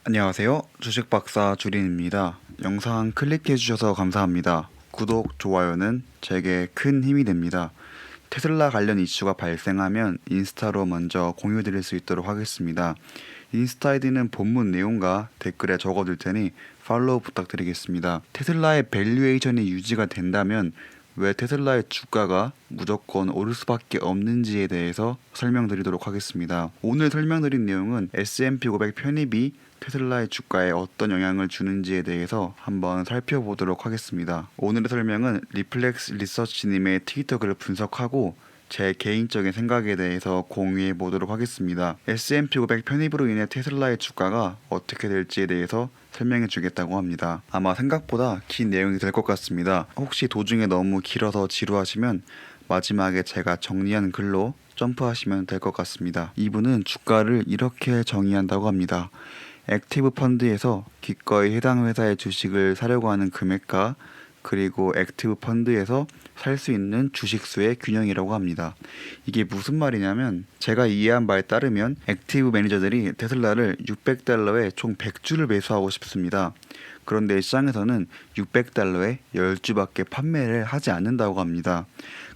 안녕하세요. 주식박사 주린입니다. 영상 클릭해주셔서 감사합니다. 구독, 좋아요는 제게 큰 힘이 됩니다. 테슬라 관련 이슈가 발생하면 인스타로 먼저 공유드릴 수 있도록 하겠습니다. 인스타 아이디는 본문 내용과 댓글에 적어둘 테니 팔로우 부탁드리겠습니다. 테슬라의 밸류에이션이 유지가 된다면 왜 테슬라의 주가가 무조건 오를 수밖에 없는지에 대해서 설명드리도록 하겠습니다. 오늘 설명드린 내용은 S&P 500 편입이 테슬라의 주가에 어떤 영향을 주는지에 대해서 한번 살펴보도록 하겠습니다. 오늘의 설명은 리플렉스 리서치님의 트위터 글을 분석하고 제 개인적인 생각에 대해서 공유해 보도록 하겠습니다. S&P 500 편입으로 인해 테슬라의 주가가 어떻게 될지에 대해서 설명해 주겠다고 합니다. 아마 생각보다 긴 내용이 될 것 같습니다. 혹시 도중에 너무 길어서 지루하시면 마지막에 제가 정리한 글로 점프하시면 될 것 같습니다. 이분은 주가를 이렇게 정의한다고 합니다. 액티브 펀드에서 기꺼이 해당 회사의 주식을 사려고 하는 금액과 그리고 액티브 펀드에서 살 수 있는 주식수의 균형이라고 합니다. 이게 무슨 말이냐면 제가 이해한 바에 따르면 액티브 매니저들이 테슬라를 $600에 총 100주를 매수하고 싶습니다. 그런데 시장에서는 $600에 10주밖에 판매를 하지 않는다고 합니다.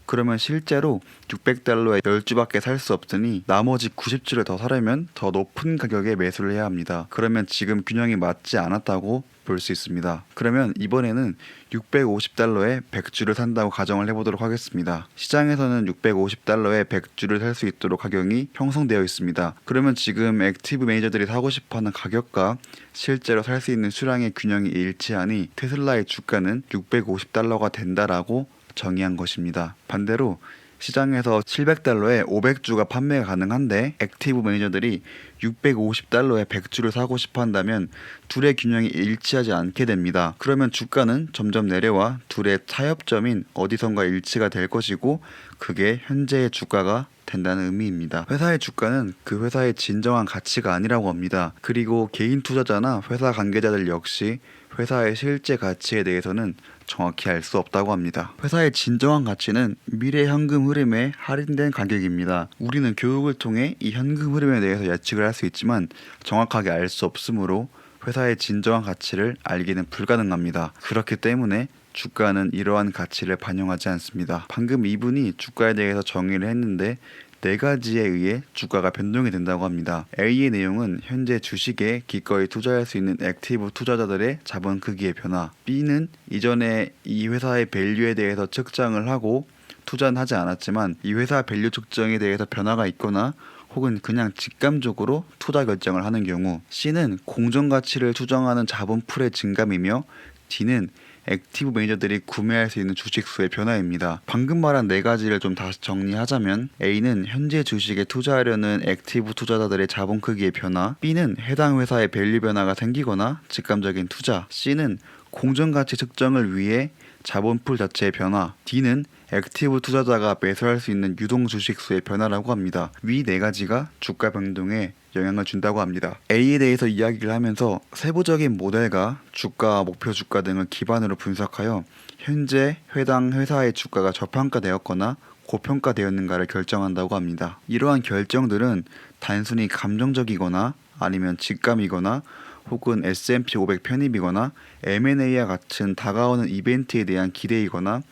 그러면 실제로 $600에 10주밖에 살 수 없으니 나머지 90주를 더 사려면 더 높은 가격에 매수를 해야 합니다. 그러면 지금 균형이 맞지 않았다고 볼 수 있습니다. 그러면 이번에는 $650에 100주를 산다고 가정을 해보도록 하겠습니다. 시장에서는 $650에 100주를 살 수 있도록 가격이 형성되어 있습니다. 그러면 지금 액티브 매니저들이 사고 싶어하는 가격과 실제로 살 수 있는 수량의 균형이 일치하니 테슬라의 주가는 $650가 된다라고 정의한 것입니다. 반대로 시장에서 $700에 500주가 판매가 가능한데 액티브 매니저들이 $650에 100주를 사고 싶어 한다면 둘의 균형이 일치하지 않게 됩니다. 그러면 주가는 점점 내려와 둘의 타협점인 어디선가 일치가 될 것이고 그게 현재의 주가가 된다는 의미입니다. 회사의 주가는 그 회사의 진정한 가치가 아니라고 합니다. 그리고 개인 투자자나 회사 관계자들 역시 회사의 실제 가치에 대해서는 정확히 알 수 없다고 합니다. 회사의 진정한 가치는 미래 현금 흐름의 할인된 가격입니다. 우리는 교육을 통해 이 현금 흐름에 대해서 예측을 할 수 있지만 정확하게 알 수 없으므로 회사의 진정한 가치를 알기는 불가능합니다. 그렇기 때문에 주가는 이러한 가치를 반영하지 않습니다. 방금 이분이 주가에 대해서 정의를 했는데 네 가지에 의해 주가가 변동이 된다고 합니다. A의 내용은 현재 주식에 기꺼이 투자할 수 있는 액티브 투자자들의 자본 크기의 변화. B는 이전에 이 회사의 밸류에 대해서 측정을 하고 투자는 하지 않았지만 이 회사 밸류 측정에 대해서 변화가 있거나 혹은 그냥 직감적으로 투자 결정을 하는 경우. C는 공정가치를 추정하는 자본풀의 증감이며 D는 액티브 매니저들이 구매할 수 있는 주식수의 변화입니다. 방금 말한 네 가지를 좀 다시 정리하자면 A는 현재 주식에 투자하려는 액티브 투자자들의 자본 크기의 변화, B는 해당 회사의 밸류 변화가 생기거나 직감적인 투자, C는 공정가치 측정을 위해 자본풀 자체의 변화, D는 액티브 투자자가 매수할 수 있는 유동 주식수의 변화라고 합니다. 위 네 가지가 주가 변동에 영향을 준다고 합니다. A에 대해서 이야기를 하면서 세부적인 모델과 주가, 목표 주가 등을 기반으로 분석하여 현재 해당 회사의 주가가 저평가되었거나 고평가되었는가를 결정한다고 합니다. 이러한 결정들은 단순히 감정적이거나 아니면 직감이거나 혹은 S&P 500 편입이거나 M&A와 같은 다가오는 이벤트에 대한 기대이거나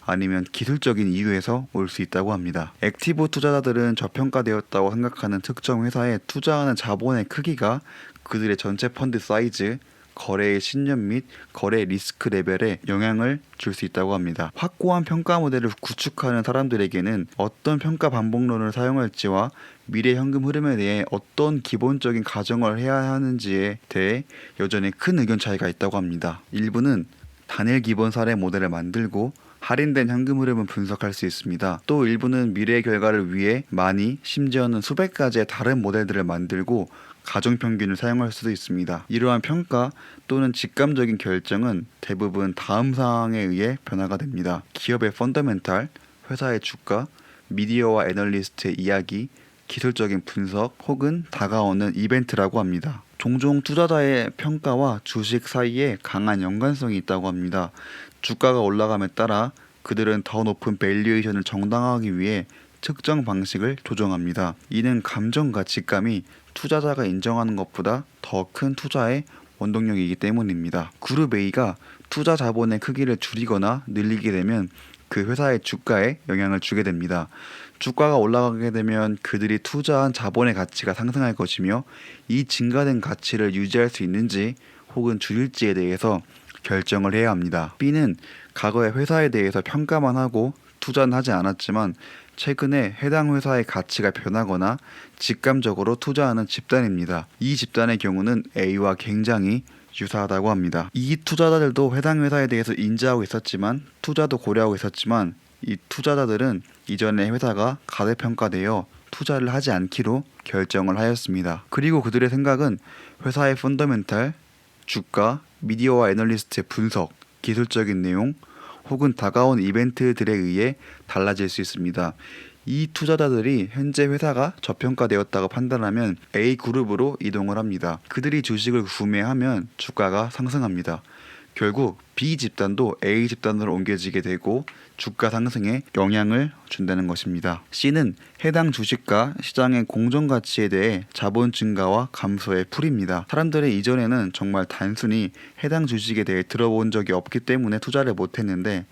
아니면 기술적인 이유에서 올 수 있다고 합니다. 액티브 투자자들은 저평가되었다고 생각하는 특정 회사에 투자하는 자본의 크기가 그들의 전체 펀드 사이즈, 거래의 신념 및 거래 리스크 레벨에 영향을 줄 수 있다고 합니다. 확고한 평가 모델을 구축하는 사람들에게는 어떤 평가 반복론을 사용할지와 미래 현금 흐름에 대해 어떤 기본적인 가정을 해야 하는지에 대해 여전히 큰 의견 차이가 있다고 합니다. 일부는 단일 기본 사례 모델을 만들고 할인된 현금 흐름을 분석할 수 있습니다. 또 일부는 미래의 결과를 위해 많이 심지어는 수백 가지의 다른 모델들을 만들고 가정평균을 사용할 수도 있습니다. 이러한 평가 또는 직감적인 결정은 대부분 다음 사항에 의해 변화가 됩니다. 기업의 펀더멘탈, 회사의 주가, 미디어와 애널리스트의 이야기, 기술적인 분석 혹은 다가오는 이벤트라고 합니다. 종종 투자자의 평가와 주식 사이에 강한 연관성이 있다고 합니다. 주가가 올라감에 따라 그들은 더 높은 밸류에이션을 정당화하기 위해 측정 방식을 조정합니다. 이는 감정과 직감이 투자자가 인정하는 것보다 더 큰 투자의 원동력이기 때문입니다. 그룹 A가 투자 자본의 크기를 줄이거나 늘리게 되면 그 회사의 주가에 영향을 주게 됩니다. 주가가 올라가게 되면 그들이 투자한 자본의 가치가 상승할 것이며 이 증가된 가치를 유지할 수 있는지 혹은 줄일지에 대해서 결정을 해야 합니다. B는 과거의 회사에 대해서 평가만 하고 투자는 하지 않았지만 최근에 해당 회사의 가치가 변하거나 직감적으로 투자하는 집단입니다. 이 집단의 경우는 A와 굉장히 유사하다고 합니다. 이 투자자들도 해당 회사에 대해서 인지하고 있었지만 투자도 고려하고 있었지만 이 투자자들은 이전에 회사가 가대평가되어 투자를 하지 않기로 결정을 하였습니다. 그리고 그들의 생각은 회사의 펀더멘탈, 주가, 미디어와 애널리스트의 분석, 기술적인 내용 혹은 다가온 이벤트들에 의해 달라질 수 있습니다. 이 투자자들이 현재 회사가 저평가되었다고 판단하면 A그룹으로 이동을 합니다. 그들이 주식을 구매하면 주가가 상승합니다. 결국 B집단도 A집단으로 옮겨지게 되고 주가 상승에 영향을 준다는 것입니다. C는 해당 주식과 시장의 공정가치에 대해 자본 증가와 감소의 풀이입니다. 사람들이 이전에는 정말 단순히 해당 주식에 대해 들어본 적이 없기 때문에 투자를 못했는데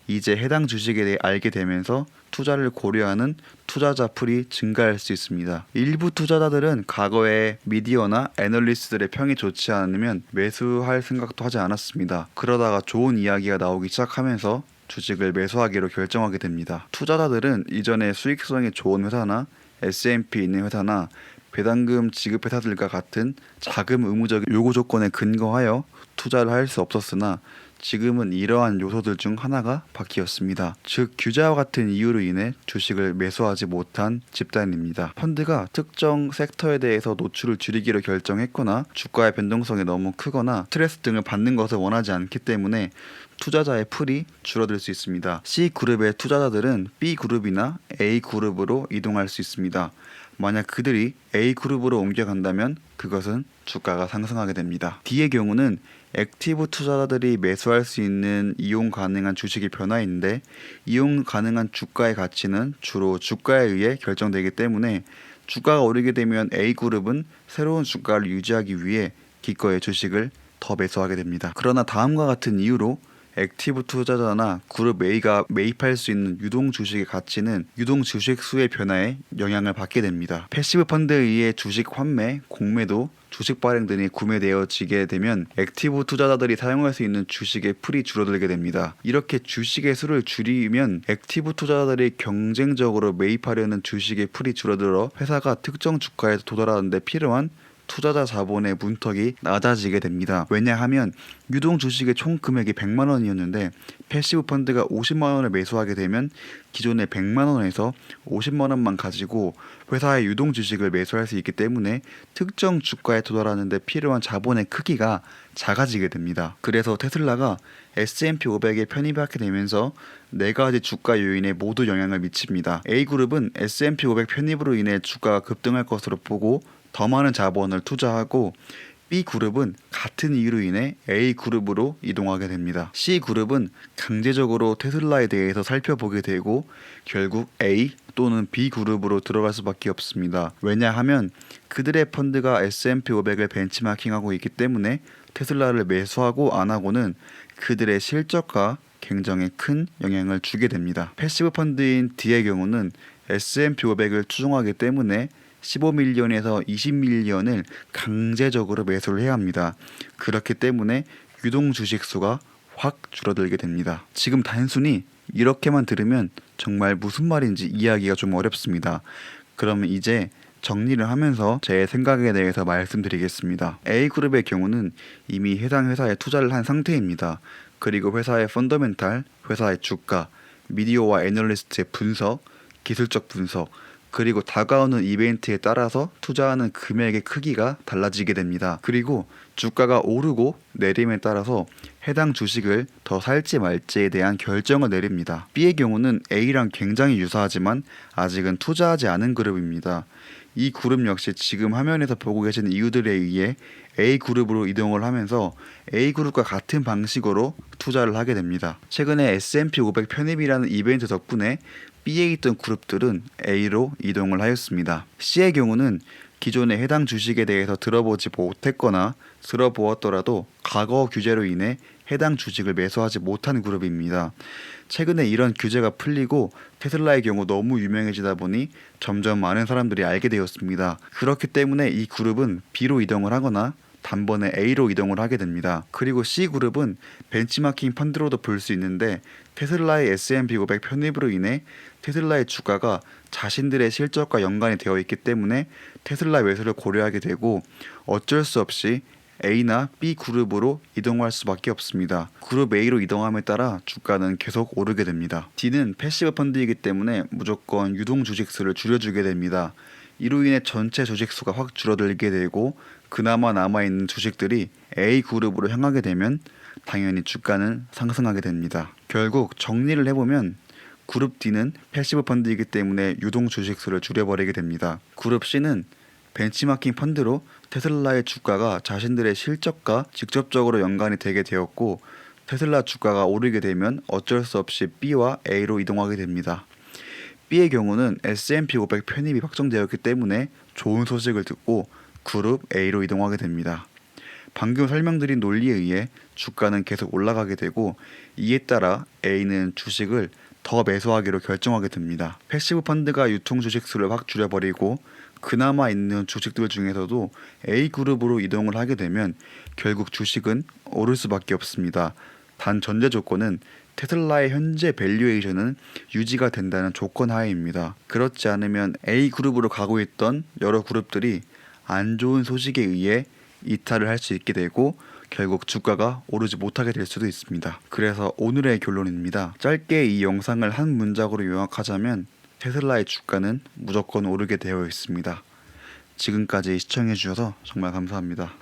이제 해당 주식에 대해 알게 되면서 투자를 고려하는 투자자 풀이 증가할 수 있습니다. 일부 투자자들은 과거에 미디어나 애널리스트들의 평이 좋지 않으면 매수할 생각도 하지 않았습니다. 그러다가 좋은 이야기가 나오기 시작하면서 주식을 매수하기로 결정하게 됩니다. 투자자들은 이전에 수익성이 좋은 회사나 S&P 있는 회사나 배당금 지급 회사들과 같은 자금 의무적 요구 조건에 근거하여 투자를 할 수 없었으나 지금은 이러한 요소들 중 하나가 바뀌었습니다. 즉 규제와 같은 이유로 인해 주식을 매수하지 못한 집단입니다. 펀드가 특정 섹터에 대해서 노출을 줄이기로 결정했거나 주가의 변동성이 너무 크거나 스트레스 등을 받는 것을 원하지 않기 때문에 투자자의 풀이 줄어들 수 있습니다. C그룹의 투자자들은 B그룹이나 A그룹으로 이동할 수 있습니다. 만약 그들이 A그룹으로 옮겨간다면 그것은 주가가 상승하게 됩니다. D의 경우는 액티브 투자자들이 매수할 수 있는 이용 가능한 주식의 변화인데 이용 가능한 주가의 가치는 주로 주가에 의해 결정되기 때문에 주가가 오르게 되면 A그룹은 새로운 주가를 유지하기 위해 기꺼이 주식을 더 매수하게 됩니다. 그러나 다음과 같은 이유로 액티브 투자자나 그룹 A가 매입할 수 있는 유동 주식의 가치는 유동 주식 수의 변화에 영향을 받게 됩니다. 패시브 펀드에 의해 주식 환매, 공매도, 주식 발행 등이 구매되어지게 되면 액티브 투자자들이 사용할 수 있는 주식의 풀이 줄어들게 됩니다. 이렇게 주식의 수를 줄이면 액티브 투자자들이 경쟁적으로 매입하려는 주식의 풀이 줄어들어 회사가 특정 주가에 도달하는 데 필요한 투자자 자본의 문턱이 낮아지게 됩니다. 왜냐하면 유동 주식의 총 금액이 100만 원이었는데 패시브 펀드가 50만 원을 매수하게 되면 기존의 100만 원에서 50만 원만 가지고 회사의 유동 주식을 매수할 수 있기 때문에 특정 주가에 도달하는 데 필요한 자본의 크기가 작아지게 됩니다. 그래서 테슬라가 S&P 500에 편입하게 되면서 4가지 주가 요인에 모두 영향을 미칩니다. A그룹은 S&P 500 편입으로 인해 주가가 급등할 것으로 보고 더 많은 자본을 투자하고 B그룹은 같은 이유로 인해 A그룹으로 이동하게 됩니다. C그룹은 강제적으로 테슬라에 대해서 살펴보게 되고 결국 A 또는 B그룹으로 들어갈 수밖에 없습니다. 왜냐하면 그들의 펀드가 S&P 500을 벤치마킹하고 있기 때문에 테슬라를 매수하고 안 하고는 그들의 실적과 굉장히 큰 영향을 주게 됩니다. 패시브 펀드인 D의 경우는 S&P 500을 추종하기 때문에 15밀리언에서 20밀리언을 강제적으로 매수를 해야 합니다. 그렇기 때문에 유동 주식 수가 확 줄어들게 됩니다. 지금 단순히 이렇게만 들으면 정말 무슨 말인지 이해하기가 좀 어렵습니다. 그러면 이제 정리를 하면서 제 생각에 대해서 말씀드리겠습니다. A그룹의 경우는 이미 해당 회사에 투자를 한 상태입니다. 그리고 회사의 펀더멘탈, 회사의 주가, 미디어와 애널리스트의 분석, 기술적 분석, 그리고 다가오는 이벤트에 따라서 투자하는 금액의 크기가 달라지게 됩니다. 그리고 주가가 오르고 내림에 따라서 해당 주식을 더 살지 말지에 대한 결정을 내립니다. B의 경우는 A랑 굉장히 유사하지만 아직은 투자하지 않은 그룹입니다. 이 그룹 역시 지금 화면에서 보고 계신 이유들에 의해 A그룹으로 이동을 하면서 A그룹과 같은 방식으로 투자를 하게 됩니다. 최근에 S&P 500 편입이라는 이벤트 덕분에 B에 있던 그룹들은 A로 이동을 하였습니다. C의 경우는 기존에 해당 주식에 대해서 들어보지 못했거나 들어보았더라도 과거 규제로 인해 해당 주식을 매수하지 못한 그룹입니다. 최근에 이런 규제가 풀리고 테슬라의 경우 너무 유명해지다 보니 점점 많은 사람들이 알게 되었습니다. 그렇기 때문에 이 그룹은 B로 이동을 하거나 단번에 A로 이동을 하게 됩니다. 그리고 C그룹은 벤치마킹 펀드로도 볼 수 있는데 테슬라의 S&P 500 편입으로 인해 테슬라의 주가가 자신들의 실적과 연관이 되어 있기 때문에 테슬라 매수를 고려하게 되고 어쩔 수 없이 A나 B 그룹으로 이동할 수밖에 없습니다. 그룹 A로 이동함에 따라 주가는 계속 오르게 됩니다. D는 패시브 펀드이기 때문에 무조건 유동 주식수를 줄여주게 됩니다. 이로 인해 전체 주식수가 확 줄어들게 되고 그나마 남아있는 주식들이 A 그룹으로 향하게 되면 당연히 주가는 상승하게 됩니다. 결국 정리를 해보면 그룹 D는 패시브 펀드이기 때문에 유동 주식수를 줄여버리게 됩니다. 그룹 C는 벤치마킹 펀드로 테슬라의 주가가 자신들의 실적과 직접적으로 연관이 되게 되었고 테슬라 주가가 오르게 되면 어쩔 수 없이 B와 A로 이동하게 됩니다. B의 경우는 S&P 500 편입이 확정되었기 때문에 좋은 소식을 듣고 그룹 A로 이동하게 됩니다. 방금 설명드린 논리에 의해 주가는 계속 올라가게 되고 이에 따라 A는 주식을 더 매수하기로 결정하게 됩니다. 패시브 펀드가 유통 주식수를 확 줄여버리고 그나마 있는 주식들 중에서도 A그룹으로 이동을 하게 되면 결국 주식은 오를 수밖에 없습니다. 단 전제 조건은 테슬라의 현재 밸류에이션은 유지가 된다는 조건 하에입니다. 그렇지 않으면 A그룹으로 가고 있던 여러 그룹들이 안 좋은 소식에 의해 이탈을 할 수 있게 되고 결국 주가가 오르지 못하게 될 수도 있습니다. 그래서 오늘의 결론입니다. 짧게 이 영상을 한 문장으로 요약하자면 테슬라의 주가는 무조건 오르게 되어 있습니다. 지금까지 시청해주셔서 정말 감사합니다.